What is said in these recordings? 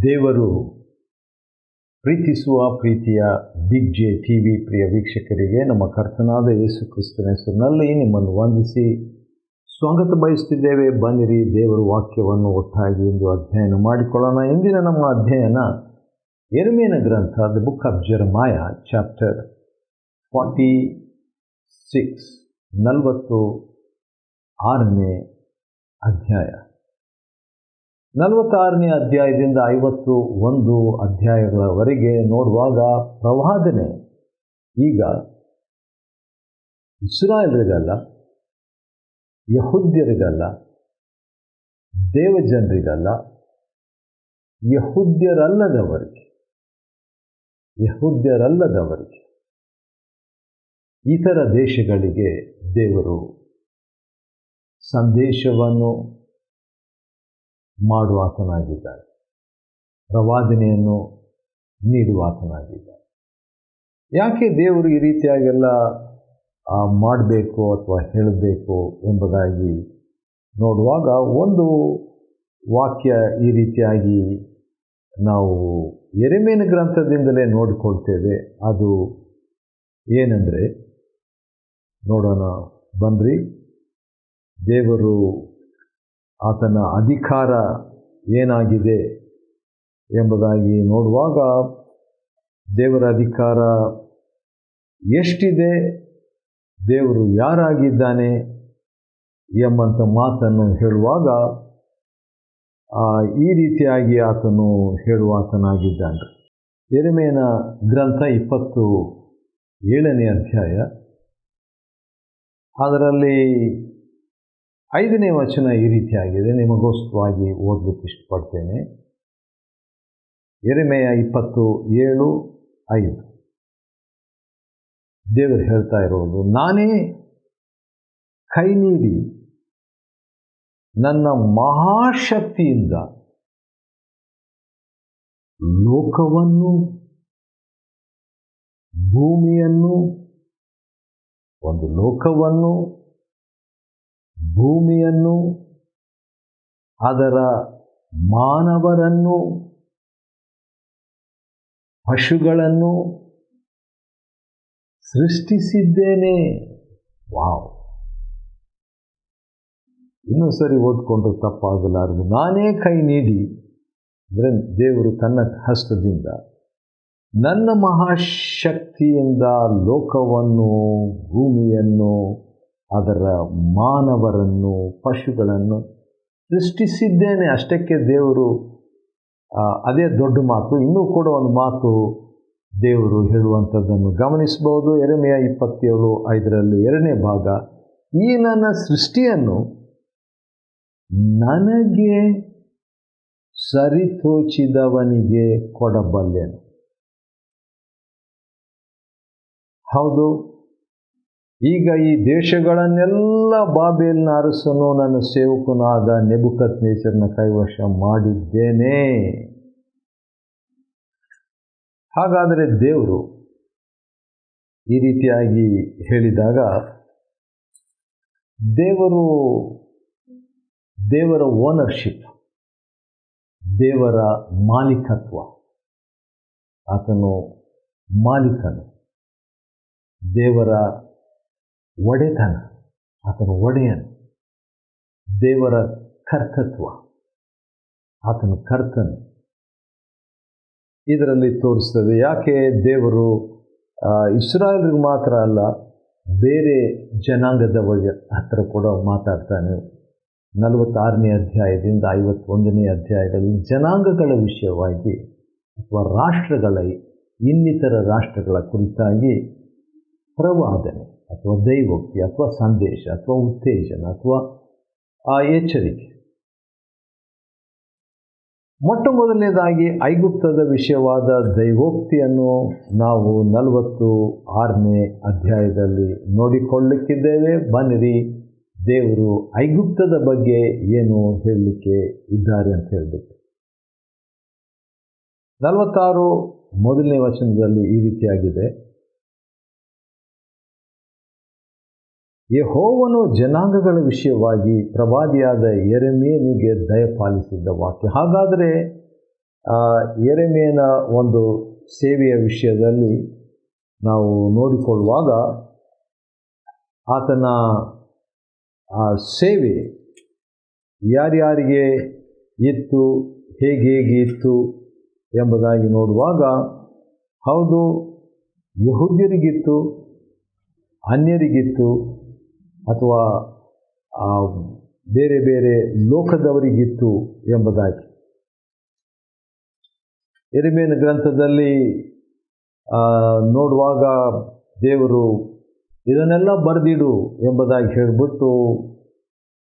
ದೇವರು ಪ್ರೀತಿಸುವ ಪ್ರೀತಿಯ ಬಿಗ್ ಜೆ ಟಿವಿ ಪ್ರಿಯ ವೀಕ್ಷಕರಿಗೆ ನಮ್ಮ ಕರ್ತನಾದ ಯೇಸು ಕ್ರಿಸ್ತನ ಹೆಸರಿನಲ್ಲಿ ನಿಮ್ಮನ್ನು ವಂದಿಸಿ ಸ್ವಾಗತ ಬಯಸುತ್ತಿದ್ದೇವೆ. ಬನ್ನಿರಿ, ದೇವರ ವಾಕ್ಯವನ್ನು ಒಟ್ಟಾಗಿ ಇಂದು ಅಧ್ಯಯನ ಮಾಡಿಕೊಳ್ಳೋಣ. ಇಂದಿನ ನಮ್ಮ ಅಧ್ಯಯನ ಯೆರೆಮೀಯನ ಗ್ರಂಥ, ದ ಬುಕ್ ಆಫ್ ಜೆರೆಮಾಯ, ಚಾಪ್ಟರ್ 46, 46ನೇ ಅಧ್ಯಾಯ. 46ನೇ ಅಧ್ಯಾಯದಿಂದ 51 ಅಧ್ಯಾಯಗಳವರೆಗೆ ನೋಡುವಾಗ ಪ್ರವಾದನೆ ಈಗ ಇಸ್ರಾಯೇಲರಿಗಲ್ಲ, ಯಹೂದ್ಯರಿಗಲ್ಲ, ದೇವಜನರಿಗಲ್ಲ, ಯಹೂದ್ಯರಲ್ಲದವರಿಗೆ ಇತರ ದೇಶಗಳಿಗೆ ದೇವರು ಸಂದೇಶವನ್ನು ಮಾಡುವಾತನಾಗಿದ್ದಾರೆ, ಪ್ರವಾದನೆಯನ್ನು ನೀಡುವಾತನಾಗಿದ್ದಾರೆ. ಯಾಕೆ ದೇವರು ಈ ರೀತಿಯಾಗೆಲ್ಲ ಮಾಡಬೇಕು ಅಥವಾ ಹೇಳಬೇಕು ಎಂಬುದಾಗಿ ನೋಡುವಾಗ ಒಂದು ವಾಕ್ಯ ಈ ರೀತಿಯಾಗಿ ನಾವು ಯೆರೆಮೀಯನ ಗ್ರಂಥದಿಂದಲೇ ನೋಡಿಕೊಳ್ತೇವೆ. ಅದು ಏನೆಂದರೆ, ನೋಡೋಣ ಬನ್ನಿರಿ. ದೇವರು ಆತನ ಅಧಿಕಾರ ಏನಾಗಿದೆ ಎಂಬುದಾಗಿ ನೋಡುವಾಗ ದೇವರ ಅಧಿಕಾರ ಎಷ್ಟಿದೆ, ದೇವರು ಯಾರಾಗಿದ್ದಾನೆ ಎಂಬಂಥ ಮಾತನ್ನು ಹೇಳುವಾಗ ಈ ರೀತಿಯಾಗಿ ಆತನು ಹೇಳುವಾತನಾಗಿದ್ದಾನೆ. ಯೆರೆಮೀಯನ ಗ್ರಂಥ 27ನೇ ಅಧ್ಯಾಯ, ಅದರಲ್ಲಿ 5ನೇ ವಚನ ಈ ರೀತಿಯಾಗಿದೆ. ನಿಮಗೋಸ್ಕರವಾಗಿ ಓದಲಿಕ್ಕೆ ಇಷ್ಟಪಡ್ತೇನೆ. ಯೆರೆಮೀಯ 27:5 ದೇವರು ಹೇಳ್ತಾ ಇರೋದು, ನಾನೇ ಕೈ ನೀಡಿ ನನ್ನ ಮಹಾಶಕ್ತಿಯಿಂದ ಲೋಕವನ್ನು, ಭೂಮಿಯನ್ನು, ಒಂದು ಲೋಕವನ್ನು, ಭೂಮಿಯನ್ನು, ಅದರ ಮಾನವರನ್ನು, ಪಶುಗಳನ್ನು ಸೃಷ್ಟಿಸಿದ್ದೇನೆ. ವಾವ್! ಇನ್ನೂ ಸರಿ ಓದ್ಕೊಂಡು ತಪ್ಪಾಗಲಾರದು. ನಾನೇ ಕೈ ನೀಡಿ ಅಂದರೆ ದೇವರು ತನ್ನ ಹಸ್ತದಿಂದ ನನ್ನ ಮಹಾಶಕ್ತಿಯಿಂದ ಲೋಕವನ್ನು, ಭೂಮಿಯನ್ನು, ಅದರ ಮಾನವರನ್ನು, ಪಶುಗಳನ್ನು ಸೃಷ್ಟಿಸಿದ್ದೇನೆ. ಅಷ್ಟಕ್ಕೆ ದೇವರು ಅದೇ ದೊಡ್ಡ ಮಾತು. ಇನ್ನೂ ಕೂಡ ಒಂದು ಮಾತು ದೇವರು ಹೇಳುವಂಥದ್ದನ್ನು ಗಮನಿಸಬಹುದು. ಯೆರೆಮೀಯ 27:5ರಲ್ಲಿ 2ನೇ ಭಾಗ, ಈ ನನ್ನ ಸೃಷ್ಟಿಯನ್ನು ನನಗೆ ಸರಿತೋಚಿದವನಿಗೆ ಕೊಡಬಲ್ಲೆನು. ಹೌದು, ಈಗ ಈ ದೇಶಗಳನ್ನೆಲ್ಲ ಬಾಬೆಲಿನ ಅರಸನು ನನ್ನ ಸೇವಕನಾದ ನೆಬೂಕದ್ನೆಚ್ಚರನ ಕೈವಶ ಮಾಡಿದ್ದೇನೆ. ಹಾಗಾದರೆ ದೇವರು ಈ ರೀತಿಯಾಗಿ ಹೇಳಿದಾಗ ದೇವರ ಓನರ್ಶಿಪ್, ದೇವರ ಮಾಲೀಕತ್ವ, ಆತನು ಮಾಲೀಕನು. ದೇವರ ಒಡೆತನ, ಆತನು ಒಡೆಯನು. ದೇವರ ಕರ್ತೃತ್ವ, ಆತನು ಕರ್ತನು. ಇದರಲ್ಲಿ ತೋರಿಸ್ತದೆ. ಯಾಕೆ ದೇವರು ಇಸ್ರಾಯೇಲರಿಗೆ ಮಾತ್ರ ಅಲ್ಲ, ಬೇರೆ ಜನಾಂಗದವರಿಗೆ ಹತ್ತಿರ ಕೂಡ ಮಾತಾಡ್ತಾನೆ. 46ನೇ ಅಧ್ಯಾಯದಿಂದ 51ನೇ ಅಧ್ಯಾಯದಲ್ಲಿ ಜನಾಂಗಗಳ ವಿಷಯವಾಗಿ ಅಥವಾ ರಾಷ್ಟ್ರಗಳ, ಇನ್ನಿತರ ರಾಷ್ಟ್ರಗಳ ಕುರಿತಾಗಿ ಪ್ರವಾದನೆ ಅಥವಾ ದೈವೋಕ್ತಿ ಅಥವಾ ಸಂದೇಶ ಅಥವಾ ಉತ್ತೇಜನ ಅಥವಾ ಎಚ್ಚರಿಕೆ. ಮೊಟ್ಟ ಮೊದಲನೇದಾಗಿ ಐಗುಪ್ತದ ವಿಷಯವಾದ ದೈವೋಕ್ತಿಯನ್ನು ನಾವು 46ನೇ ಅಧ್ಯಾಯದಲ್ಲಿ ನೋಡಿಕೊಳ್ಳಲಿಕ್ಕಿದ್ದೇವೆ. ಬನ್ನಿರಿ, ದೇವರು ಐಗುಪ್ತದ ಬಗ್ಗೆ ಏನು ಹೇಳಲಿಕ್ಕೆ ಇದ್ದಾರೆ ಅಂತ ಹೇಳಿಬಿಟ್ಟು 46 ಮೊದಲನೇ ವಚನದಲ್ಲಿ ಈ ರೀತಿಯಾಗಿದೆ, ಯೆಹೋವನು ಜನಾಂಗಗಳ ವಿಷಯವಾಗಿ ಪ್ರವಾದಿಯಾದ ಯೆರೆಮೀಯನಿಗೆ ದಯಪಾಲಿಸಿದ್ದ ವಾಕ್ಯ. ಹಾಗಾದರೆ ಯೆರೆಮೀಯನ ಒಂದು ಸೇವೆಯ ವಿಷಯದಲ್ಲಿ ನಾವು ನೋಡಿಕೊಳ್ಳುವಾಗ ಆತನ ಸೇವೆ ಯಾರ್ಯಾರಿಗೆ ಇತ್ತು, ಹೇಗೆ ಇತ್ತು ಎಂಬುದಾಗಿ ನೋಡುವಾಗ, ಹೌದು, ಯಹೂದ್ಯರಿಗಿತ್ತು, ಅನ್ಯರಿಗಿತ್ತು, ಅಥವಾ ಬೇರೆ ಬೇರೆ ಲೋಕದವರಿಗಿತ್ತು ಎಂಬುದಾಗಿ. ಯೆರೆಮೀಯನ ಗ್ರಂಥದಲ್ಲಿ ನೋಡುವಾಗ ದೇವರು ಇದನ್ನೆಲ್ಲ ಬರೆದಿಡು ಎಂಬುದಾಗಿ ಹೇಳಿಬಿಟ್ಟು,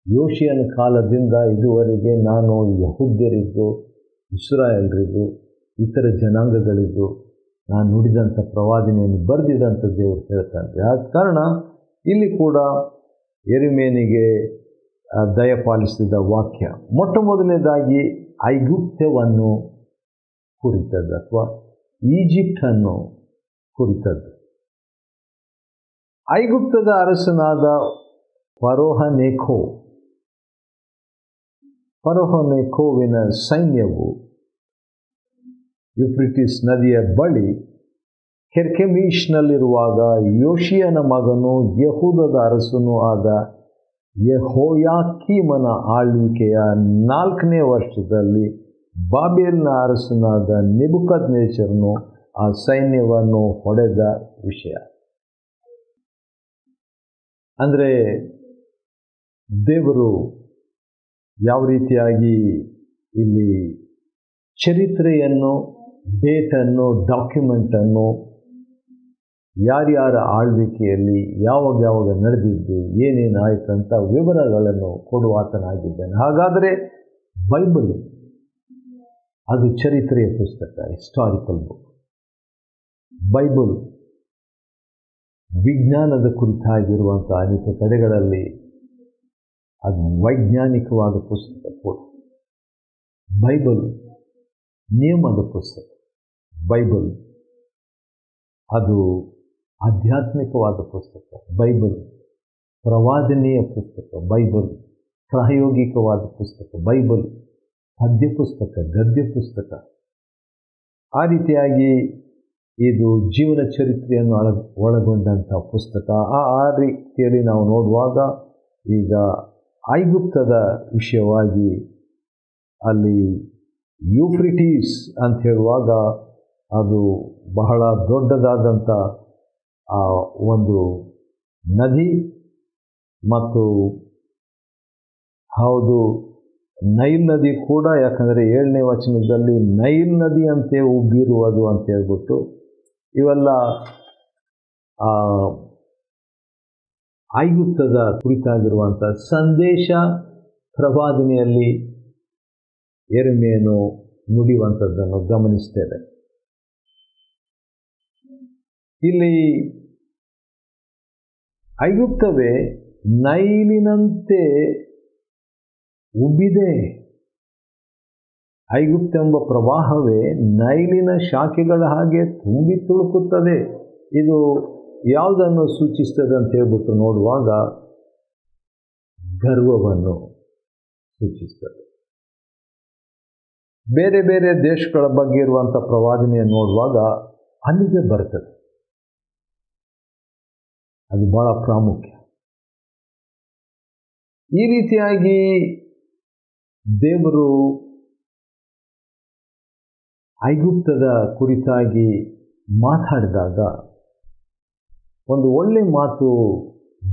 ಯೋಷಿಯನ ಕಾಲದಿಂದ ಇದುವರೆಗೆ ನಾನು ಯಹೂದ್ಯರಿದ್ದು, ಇಸ್ರಾಯೇಲ್ರಿದ್ದು, ಇತರ ಜನಾಂಗಗಳಿದ್ದು ನಾನು ನುಡಿದಂಥ ಪ್ರವಾದನೆಯನ್ನು ಬರೆದಿದಂಥ ದೇವರು ಹೇಳ್ತಾನೆ. ಆದ ಕಾರಣ ಇಲ್ಲಿ ಕೂಡ ಯೆರೆಮೀಯನಿಗೆ ದಯಪಾಲಿಸಿದ ವಾಕ್ಯ ಮೊಟ್ಟ ಮೊದಲನೇದಾಗಿ ಐಗುಪ್ತವನ್ನು ಕುರಿತದ್ದು ಅಥವಾ ಈಜಿಪ್ಟನ್ನು ಕುರಿತದ್ದು. ಐಗುಪ್ತದ ಅರಸನಾದ ಫರೋಹನೆಕೋವಿನ ಸೈನ್ಯವು ಯುಫ್ರಿಟಿಸ್ ನದಿಯ ಬಳಿ ಕೆರ್ಕೆಮೀಷ್ನಲ್ಲಿರುವಾಗ ಯೋಷಿಯನ ಮಗನೂ ಯೆಹೂದದ ಅರಸನೂ ಆದ ಯೆಹೋಯಾಕೀಮನ ಆಳ್ವಿಕೆಯ 4ನೇ ವರ್ಷದಲ್ಲಿ ಬಾಬೆಲಿನ ಅರಸನಾದ ನೆಬೂಕದ್ನೆಚ್ಚರನು ಆ ಸೈನ್ಯವನ್ನು ಹೊಡೆದ ವಿಷಯ. ಅಂದರೆ ದೇವರು ಯಾವ ರೀತಿಯಾಗಿ ಇಲ್ಲಿ ಚರಿತ್ರೆಯನ್ನು, ಡೇಟನ್ನು, ಡಾಕ್ಯುಮೆಂಟನ್ನು, ಯಾರ್ಯಾರ ಆಳ್ವಿಕೆಯಲ್ಲಿ ಯಾವಾಗ ನಡೆದಿದ್ದು, ಏನೇನು ಆಯಿತಂತ ವಿವರಗಳನ್ನು ಕೊಡುವಾತನಾಗಿದ್ದಾನೆ. ಹಾಗಾದರೆ ಬೈಬಲ್ ಅದು ಚರಿತ್ರೆಯ ಪುಸ್ತಕ, ಹಿಸ್ಟಾರಿಕಲ್ ಬುಕ್. ಬೈಬಲ್ ವಿಜ್ಞಾನದ ಕುರಿತಾಗಿರುವಂಥ ಅನೇಕ ಕಡೆಗಳಲ್ಲಿ ಅದು ವೈಜ್ಞಾನಿಕವಾದ ಪುಸ್ತಕ ಕೂಡ. ಬೈಬಲ್ ನಿಯಮದ ಪುಸ್ತಕ. ಬೈಬಲ್ ಅದು ಆಧ್ಯಾತ್ಮಿಕವಾದ ಪುಸ್ತಕ. ಬೈಬಲ್ ಪ್ರವಾದನೆಯ ಪುಸ್ತಕ. ಬೈಬಲ್ ಪ್ರಾಯೋಗಿಕವಾದ ಪುಸ್ತಕ. ಬೈಬಲ್ ಪದ್ಯ ಪುಸ್ತಕ, ಗದ್ಯ ಪುಸ್ತಕ. ಆ ರೀತಿಯಾಗಿ ಇದು ಜೀವನ ಚರಿತ್ರೆಯನ್ನು ಒಳಗೊಂಡಂಥ ಪುಸ್ತಕ. ಆ ರೀತಿಯಲ್ಲಿ ನಾವು ನೋಡುವಾಗ ಈಗ ಐಗುಪ್ತದ ವಿಷಯವಾಗಿ ಅಲ್ಲಿ ಯೂಫ್ರಿಟೀಸ್ ಅಂತ ಹೇಳುವಾಗ ಅದು ಬಹಳ ದೊಡ್ಡದಾದಂಥ ಒಂದು ನದಿ. ಮತ್ತು ಹೌದು, ನೈಲ್ ನದಿ ಕೂಡ, ಯಾಕಂದರೆ 7ನೇ ವಚನದಲ್ಲಿ ನೈಲ್ ನದಿ ಅಂತೆ ಉಬ್ಬಿರುವುದು ಅಂತ ಹೇಳ್ಬಿಟ್ಟು ಇವೆಲ್ಲ ಐಗುಪ್ತದ ಕುರಿತಾಗಿರುವಂಥ ಸಂದೇಶ ಪ್ರವಾದನೆಯಲ್ಲಿ ಯೆರೆಮೀಯನು ನುಡಿಯುವಂಥದ್ದನ್ನು ಗಮನಿಸ್ತೇವೆ. ಇಲ್ಲಿ ಐಗುಪ್ತವೇ ನೈಲಿನಂತೆ ಉಬ್ಬಿದೆ. ಐಗುಪ್ತೆಂಬ ಪ್ರವಾಹವೇ ನೈಲಿನ ಶಾಖೆಗಳ ಹಾಗೆ ತುಂಬಿ ತುಳುಕುತ್ತದೆ. ಇದು ಯಾವುದನ್ನು ಸೂಚಿಸ್ತದೆ ಅಂತ ಹೇಳ್ಬಿಟ್ಟು ನೋಡುವಾಗ ಗರ್ವವನ್ನು ಸೂಚಿಸ್ತದೆ. ಬೇರೆ ಬೇರೆ ದೇಶಗಳ ಬಗ್ಗೆ ಇರುವಂಥ ಪ್ರವಾದನೆಯನ್ನು ನೋಡುವಾಗ ಅಲ್ಲಿಗೆ ಬರ್ತದೆ. ಅದು ಬಹಳ ಪ್ರಾಮುಖ್ಯ. ಈ ರೀತಿಯಾಗಿ ದೇವರು ಐಗುಪ್ತದ ಕುರಿತಾಗಿ ಮಾತಾಡಿದಾಗ ಒಂದು ಒಳ್ಳೆ ಮಾತು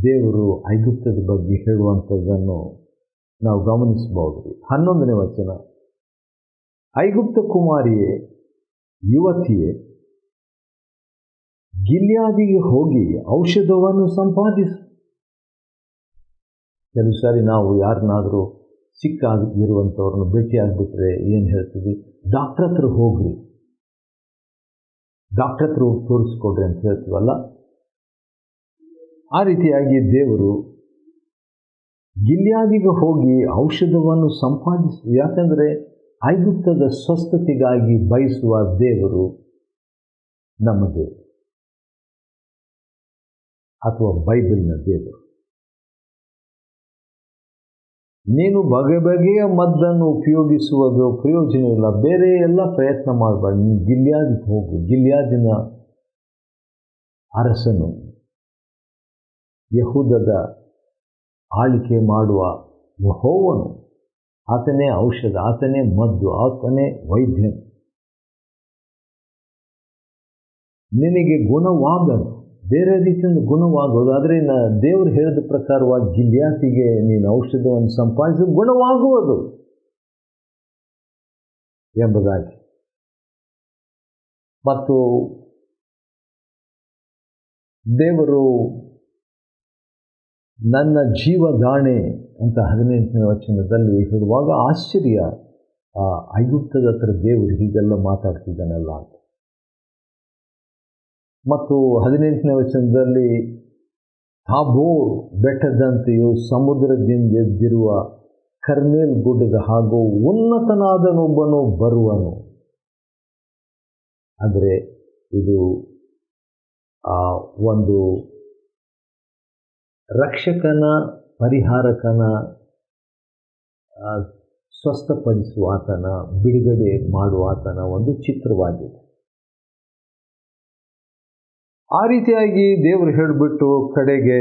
ದೇವರು ಐಗುಪ್ತದ ಬಗ್ಗೆ ಹೇಳುವಂಥದ್ದನ್ನು ನಾವು ಗಮನಿಸಬಹುದು. 11ನೇ ವಚನ, ಐಗುಪ್ತ ಕುಮಾರಿಯೇ, ಯುವತಿಯೇ, ಗಿಲ್ಯಾದಿಗೆ ಹೋಗಿ ಔಷಧವನ್ನು ಸಂಪಾದಿಸು. ಕೆಲವು ಸಾರಿ ನಾವು ಯಾರನ್ನಾದರೂ ಸಿಕ್ಕಾಗಿರುವಂಥವ್ರನ್ನ ಭೇಟಿಯಾಗಿಬಿಟ್ರೆ ಏನು ಹೇಳ್ತೀವಿ? ಡಾಕ್ಟ್ರ್ ಹತ್ರ ಹೋಗ್ರಿ, ಡಾಕ್ಟ್ರ್ ಹತ್ರ ಹೋಗಿ ತೋರಿಸ್ಕೊಡ್ರಿ ಅಂತ ಹೇಳ್ತೀವಲ್ಲ. ಆ ರೀತಿಯಾಗಿ ದೇವರು ಗಿಲ್ಯಾದಿಗೆ ಹೋಗಿ ಔಷಧವನ್ನು ಸಂಪಾದಿಸು. ಯಾಕಂದರೆ ಐಗುಪ್ತದ ಸ್ವಸ್ಥತೆಗಾಗಿ ಬಯಸುವ ದೇವರು ನಮ್ಮ ದೇವರು, ಅಥವಾ ಬೈಬಲ್ನ ದೇವರು. ನೀನು ಬಗೆ ಬಗೆಯ ಮದ್ದನ್ನು ಉಪಯೋಗಿಸುವುದು ಪ್ರಯೋಜನವಿಲ್ಲ. ಬೇರೆ ಎಲ್ಲ ಪ್ರಯತ್ನ ಮಾಡಬಾರ್ದು. ನೀನು ಗಿಲ್ಯಾದಿಗೆ ಹೋಗು. ಗಿಲ್ಯಾದಿನ ಅರಸನು, ಯಹೂದದ ಆಳಿಕೆ ಮಾಡುವ ಯೆಹೋವನು, ಆತನೇ ಔಷಧ, ಆತನೇ ಮದ್ದು, ಆತನೇ ವೈದ್ಯ. ನಿನಗೆ ಗುಣವಾಗದು, ಬೇರೆ ರೀತಿಯಿಂದ ಗುಣವಾಗೋದು. ಆದರೆ ದೇವರು ಹೇಳಿದ ಪ್ರಕಾರವಾಗಿ ಗಿಲ್ಯಾದಿಗೆ ನೀನು ಔಷಧವನ್ನು ಸಂಪಾದಿಸಿ ಗುಣವಾಗುವುದು ಎಂಬುದಾಗಿ. ಮತ್ತು ದೇವರು ನನ್ನ ಜೀವದಾಣೆ ಅಂತ 18ನೇ ವಚನದಲ್ಲಿ ಹೇಳುವಾಗ ಆಶ್ಚರ್ಯ, ಐಗುಪ್ತದ ಹತ್ರ ದೇವರು ಹೀಗೆಲ್ಲ ಮಾತಾಡ್ತಿದ್ದಾನಲ್ಲ ಅಂತ. ಮತ್ತು 18ನೇ ವಚನದಲ್ಲಿ ತಾಬೋರ್ ಬೆಟ್ಟದಂತೆಯೂ ಸಮುದ್ರದಿಂದ ಎದ್ದಿರುವ ಕರ್ಮೇಲ್ ಗುಡ್ಡದ ಹಾಗೂ ಉನ್ನತನಾದನೊಬ್ಬನು ಬರುವನು. ಅಂದರೆ ಇದು ಒಂದು ರಕ್ಷಕನ, ಪರಿಹಾರಕನ, ಸ್ವಸ್ಥಪಡಿಸುವ ಆತನ, ಬಿಡುಗಡೆ ಮಾಡುವ ಆತನ ಒಂದು ಚಿತ್ರವಾಗಿದೆ. ಆ ರೀತಿಯಾಗಿ ದೇವರು ಹೇಳಿಬಿಟ್ಟು ಕಡೆಗೆ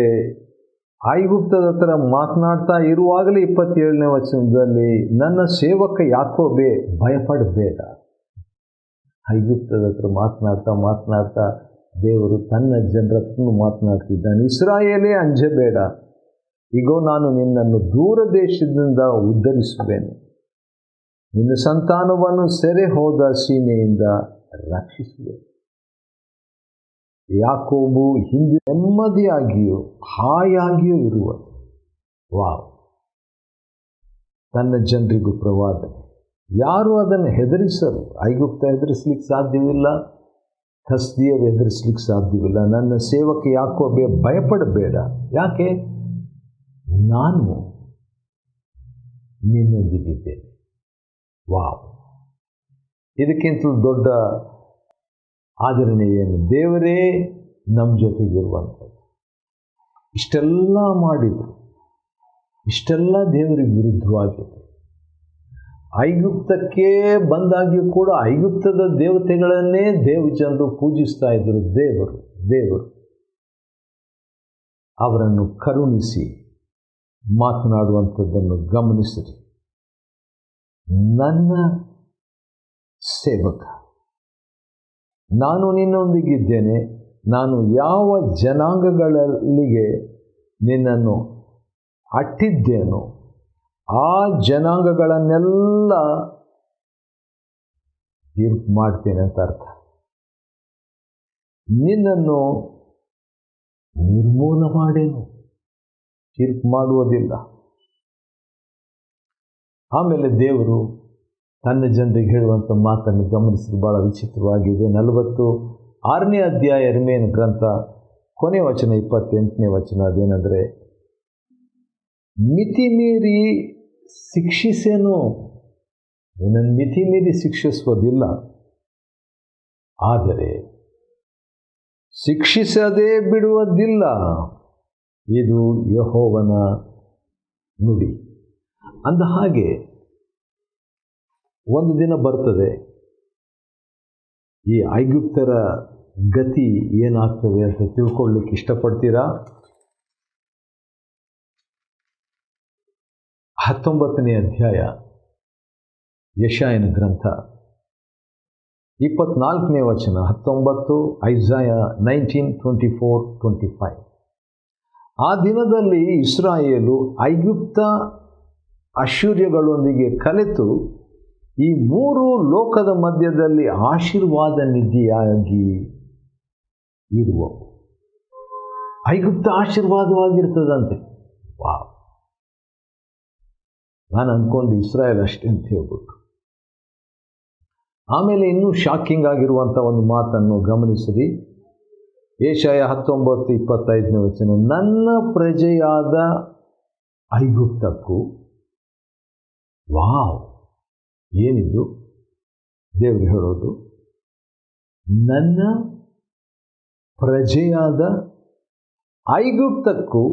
ಐಗುಪ್ತದ ಹತ್ರ ಮಾತನಾಡ್ತಾ ಇರುವಾಗಲೇ 27ನೇ ವಚನದಲ್ಲಿ ನನ್ನ ಸೇವಕ ಯಾಕೋಬೇ ಭಯಪಡಬೇಡ. ಐಗುಪ್ತದ ಹತ್ರ ಮಾತನಾಡ್ತಾ ದೇವರು ತನ್ನ ಜನರ ಹತ್ರ ಮಾತನಾಡ್ತಿದ್ದಾನೆ. ಇಸ್ರಾಯೇಲೇ ಅಂಜಬೇಡ, ಈಗೋ ನಾನು ನಿನ್ನನ್ನು ದೂರ ದೇಶದಿಂದ ಉದ್ಧರಿಸುವೆನು, ನಿನ್ನ ಸಂತಾನವನ್ನು ಸೆರೆ ಹೋದ ಸೀಮೆಯಿಂದ ರಕ್ಷಿಸುವೆನು. ಯಾಕೋಬು ಹಿಂದೆ ನೆಮ್ಮದಿಯಾಗಿಯೂ ಹಾಯಾಗಿಯೂ ಇರುವುದು. ವಾವ್! ತನ್ನ ಜನರಿಗೂ ಪ್ರವಾದನೆ. ಯಾರು ಅದನ್ನು ಹೆದರಿಸರು. ಐಗುಪ್ತ ಹೆದರಿಸ್ಲಿಕ್ಕೆ ಸಾಧ್ಯವಿಲ್ಲ, ಕಸ್ದೀಯರು ಹೆದರಿಸ್ಲಿಕ್ಕೆ ಸಾಧ್ಯವಿಲ್ಲ. ನನ್ನ ಸೇವಕ ಯಾಕೋಬೇ ಭಯಪಡಬೇಡ. ಯಾಕೆ? ನಾನು ನಿನ್ನೊಂದಿಗಿದ್ದೇನೆ. ವಾವ್! ಇದಕ್ಕಿಂತಲೂ ದೊಡ್ಡ ಆದರಣೆ ಏನು? ದೇವರೇ ನಮ್ಮ ಜೊತೆಗಿರುವಂಥದ್ದು. ಇಷ್ಟೆಲ್ಲ ಮಾಡಿದರು, ಇಷ್ಟೆಲ್ಲ ದೇವರಿಗೆ ವಿರುದ್ಧವಾಗಿತ್ತು. ಐಗುಪ್ತಕ್ಕೆ ಬಂದಾಗಿಯೂ ಕೂಡ ಐಗುಪ್ತದ ದೇವತೆಗಳನ್ನೇ ಜನರು ಪೂಜಿಸ್ತಾ ಇದ್ದರು. ದೇವರು ಅವರನ್ನು ಕರುಣಿಸಿ ಮಾತನಾಡುವಂಥದ್ದನ್ನು ಗಮನಿಸಿರಿ. ನನ್ನ ಸೇವಕ, ನಾನು ನಿನ್ನೊಂದಿಗಿದ್ದೇನೆ, ನಾನು ಯಾವ ಜನಾಂಗಗಳಿಗೆ ನಿನ್ನನ್ನು ಅಟ್ಟಿದ್ದೇನೋ ಆ ಜನಾಂಗಗಳನ್ನೆಲ್ಲ ತೀರ್ಪು ಮಾಡ್ತೇನೆ ಅಂತ ಅರ್ಥ. ನಿನ್ನನ್ನು ನಿರ್ಮೂಲ ಮಾಡೇನು, ತೀರ್ಪು ಮಾಡುವುದಿಲ್ಲ. ಆಮೇಲೆ ದೇವರು ತನ್ನ ಜನರಿಗೆ ಹೇಳುವಂಥ ಮಾತನ್ನು ಗಮನಿಸಿ ಭಾಳ ವಿಚಿತ್ರವಾಗಿದೆ. 46ನೇ ಅಧ್ಯಾಯ ಯೆರೆಮೀಯನ ಗ್ರಂಥ ಕೊನೆ ವಚನ 28ನೇ ವಚನ. ಅದೇನೆಂದರೆ, ಮಿತಿ ಮೀರಿ ಶಿಕ್ಷಿಸೇನು, ನಿನ್ನನ್ನು ಮಿತಿ ಮೀರಿ ಶಿಕ್ಷಿಸುವುದಿಲ್ಲ, ಆದರೆ ಶಿಕ್ಷಿಸದೇ ಬಿಡುವುದಿಲ್ಲ. ಇದು ಯೆಹೋವನ ನುಡಿ. ಅಂದ ಹಾಗೆ ಒಂದು ದಿನ ಬರ್ತದೆ, ಈ ಐಗುಪ್ತರ ಗತಿ ಏನಾಗ್ತದೆ ಅಂತ ತಿಳ್ಕೊಳ್ಳಿಕ್ಕೆ ಇಷ್ಟಪಡ್ತೀರಾ? 19ನೇ ಅಧ್ಯಾಯ ಯೆಶಾಯನ ಗ್ರಂಥ 24ನೇ ವಚನ 19, ಐಸಾಯ 19:24-25. ಆ ದಿನದಲ್ಲಿ ಇಸ್ರಾಯೇಲು ಐಗುಪ್ತ ಅಶ್ಶೂರ್ಯಗಳೊಂದಿಗೆ ಕಲೆತು ಈ 3 ಲೋಕದ ಮಧ್ಯದಲ್ಲಿ ಆಶೀರ್ವಾದ ನಿಧಿಯಾಗಿ ಇರುವವು. ಐಗುಪ್ತ ಆಶೀರ್ವಾದವಾಗಿರ್ತದಂತೆ. ವಾವ್! ನಾನು ಅಂದ್ಕೊಂಡು ಇಸ್ರಾಯೇಲ್ ಅಷ್ಟೇ ಅಂತ ಹೇಳ್ಬಿಟ್ಟು. ಆಮೇಲೆ ಇನ್ನೂ ಶಾಕಿಂಗ್ ಆಗಿರುವಂಥ ಒಂದು ಮಾತನ್ನು ಗಮನಿಸಿರಿ. ಯೆಶಾಯ 19:25ನೇ ವಚನ, ನನ್ನ ಪ್ರಜೆಯಾದ ಐಗುಪ್ತಕ್ಕೂ. ವಾವ್! ಏನಿದು ದೇವರು ಹೇಳೋದು? ನನ್ನ ಪ್ರಜೆಯಾದ ಐಗುಪ್ತಕ್ಕೂ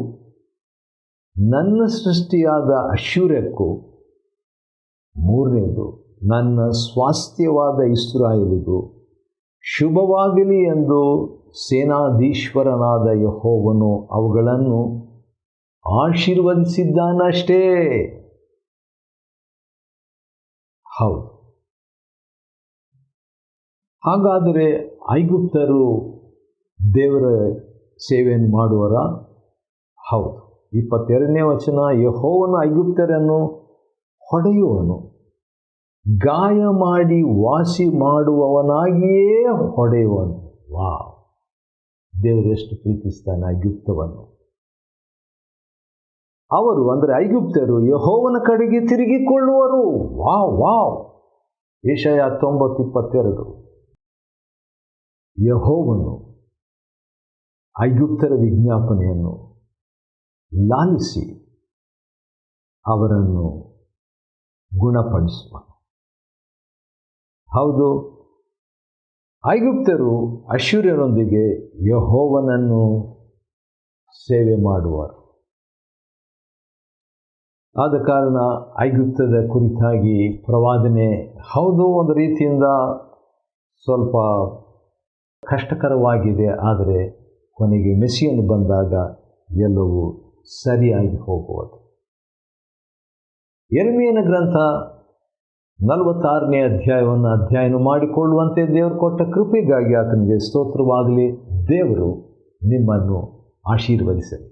ನನ್ನ ಸೃಷ್ಟಿಯಾದ ಅಶ್ಶೂರಕ್ಕೂ, ಮೂರನೇದು ನನ್ನ ಸ್ವಾಸ್ಥ್ಯವಾದ ಇಸ್ರಾಯೇಲಿಗೂ ಶುಭವಾಗಲಿ ಎಂದು ಸೇನಾಧೀಶ್ವರನಾದ ಯೆಹೋವನು ಅವುಗಳನ್ನು ಆಶೀರ್ವದಿಸಿದ್ದಾನಷ್ಟೇ. ಹೌದು, ಹಾಗಾದರೆ ಐಗುಪ್ತರು ದೇವರ ಸೇವೆಯನ್ನು ಮಾಡುವರ? ಹೌದು. 22ನೇ ವಚನ, ಯೆಹೋವನು ಐಗುಪ್ತರನ್ನು ಹೊಡೆಯುವನು, ಗಾಯ ಮಾಡಿ ವಾಸಿ ಮಾಡುವವನಾಗಿಯೇ ಹೊಡೆಯುವನು. ವಾವ್! ದೇವರು ಎಷ್ಟು ಪ್ರೀತಿಸ್ತಾನೆ ಐಗುಪ್ತವನ್ನು. ಅವರು ಅಂದರೆ ಐಗುಪ್ತರು ಯೆಹೋವನ ಕಡೆಗೆ ತಿರುಗಿಕೊಳ್ಳುವರು. Wow wow! ಯೆಶಾಯ 90:22. ಯೆಹೋವನು ಐಗುಪ್ತರ ವಿಜ್ಞಾಪನೆಯನ್ನು ಲಾಲಿಸಿ ಅವರನ್ನು ಗುಣಪಡಿಸುವನು. ಹೌದು, ಐಗುಪ್ತರು ಅಶ್ಶೂರ್ಯರೊಂದಿಗೆ ಯೆಹೋವನನ್ನು ಸೇವೆ ಮಾಡುವರು. ಆದ ಕಾರಣ ಐಗುಪ್ತದ ಕುರಿತಾಗಿ ಪ್ರವಾದನೆ ಹೌದು, ಒಂದು ರೀತಿಯಿಂದ ಸ್ವಲ್ಪ ಕಷ್ಟಕರವಾಗಿದೆ. ಆದರೆ ಕೊನೆಗೆ ಮೆಸ್ಸಿಯನು ಬಂದಾಗ ಎಲ್ಲವೂ ಸರಿಯಾಗಿ ಹೋಗುವುದು. ಯೆರೆಮೀಯನ ಗ್ರಂಥ 46ನೇ ಅಧ್ಯಾಯವನ್ನು ಅಧ್ಯಯನ ಮಾಡಿಕೊಳ್ಳುವಂತೆ ದೇವರು ಕೊಟ್ಟ ಕೃಪೆಗಾಗಿ ಆತನಿಗೆ ಸ್ತೋತ್ರವಾಗಲಿ. ದೇವರು ನಿಮ್ಮನ್ನು ಆಶೀರ್ವದಿಸಲಿ.